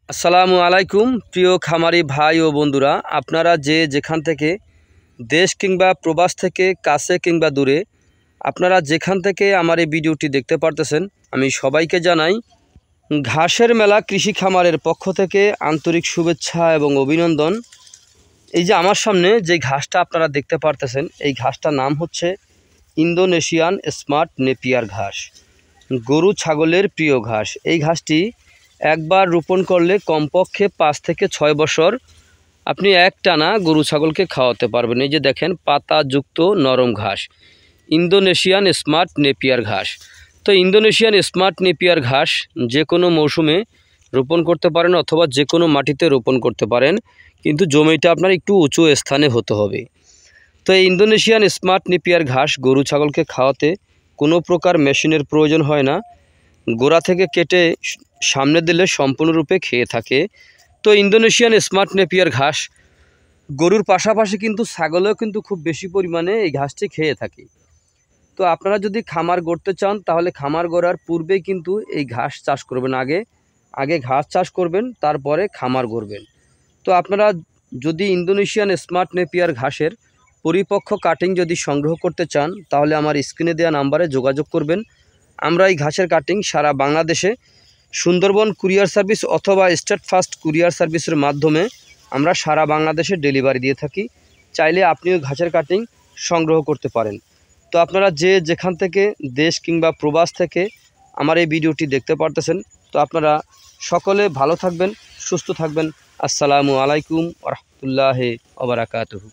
আসসালামু আলাইকুম প্রিয় খামারি ভাই ও বন্ধুরা, আপনারা যে যেখান থেকে দেশ কিংবা প্রবাস থেকে কাছে কিংবা দূরে আপনারা যেখান থেকে আমার এই ভিডিওটি দেখতে পারতেছেন, আমি সবাইকে জানাই ঘাসের মেলা কৃষি খামারের পক্ষ থেকে আন্তরিক শুভেচ্ছা এবং অভিনন্দন। এই যে আমার সামনে যে ঘাসটা আপনারা দেখতে পারতেছেন, এই ঘাসটার নাম হচ্ছে ইন্দোনেশিয়ান স্মার্ট নেপিয়ার ঘাস, গরু ছাগলের প্রিয় ঘাস। এই ঘাসটি একবার রোপণ করলে কমপক্ষে 5 থেকে 6 বছর আপনি একটানা গরু ছাগলকে খাওয়াতে পারবেন। এই যে দেখেন, পাতাযুক্ত নরম ঘাস, ইন্দোনেশিয়ান স্মার্ট নেপিয়ার ঘাস। তো ইন্দোনেশিয়ান স্মার্ট নেপিয়ার ঘাস যে কোনো মৌসুমে রোপণ করতে পারেন অথবা যে কোনো মাটিতে রোপণ করতে পারেন, কিন্তু জমিটা আপনার একটু উঁচু স্থানে হতে হবে। তো এই ইন্দোনেশিয়ান স্মার্ট নেপিয়ার ঘাস গরু ছাগলকে খাওয়াতে কোনো প্রকার মেশিনের প্রয়োজন হয় না, গোড়া থেকে কেটে সামনে দিলে সম্পূর্ণরূপে খেয়ে থাকে। তো ইন্দোনেশিয়ান স্মার্ট নেপিয়ার ঘাস গরুর পাশাপাশি কিন্তু ছাগলেও কিন্তু খুব বেশি পরিমাণে এই ঘাসটি খেয়ে থাকে। তো আপনারা যদি খামার গড়তে চান তাহলে খামার গড়ার পূর্বেই কিন্তু এই ঘাস চাষ করবেন। আগে ঘাস চাষ করবেন, তারপরে খামার গড়বেন। তো আপনারা যদি ইন্দোনেশিয়ান স্মার্ট নেপিয়ার ঘাসের পরিপক্ক কাটিং যদি সংগ্রহ করতে চান তাহলে আমার স্ক্রিনে দেওয়া নাম্বারে যোগাযোগ করবেন। আমরা এই ঘাসের কাটিং সারা বাংলাদেশে সুন্দরবন কুরিয়ার সার্ভিস অথবা স্টেট ফাস্ট কুরিয়ার সার্ভিসের মাধ্যমে আমরা সারা বাংলাদেশে ডেলিভারি দিয়ে থাকি। চাইলে আপনিও ঘাসের কাটিং সংগ্রহ করতে পারেন। তো আপনারা যে যেখান থেকে দেশ কিংবা প্রবাস থেকে আমার এই ভিডিওটি দেখতে পারতেছেন, তো আপনারা সকলে ভালো থাকবেন, সুস্থ থাকবেন। আসসালামু আলাইকুম ওয়া রাহমাতুল্লাহি ওয়া বারাকাতুহু।